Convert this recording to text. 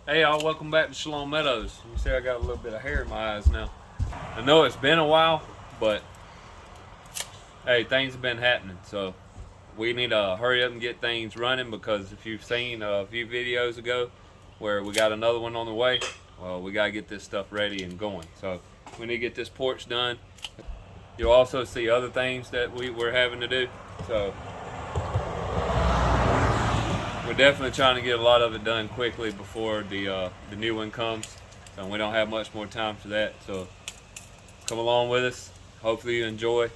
Hey y'all, welcome back to Shalom Meadows. You see I got a little bit of hair in my eyes now. I know it's been a while, but hey, things have been happening. So we need to hurry up and get things running because if you've seen a few videos ago where we got another one on the way, well, we got to get this stuff ready and going. So we need to get this porch done. You'll also see other things that we're having to do. So we're definitely trying to get a lot of it done quickly before the new one comes. So we don't have much more time for that. So come along with us. Hopefully you enjoy.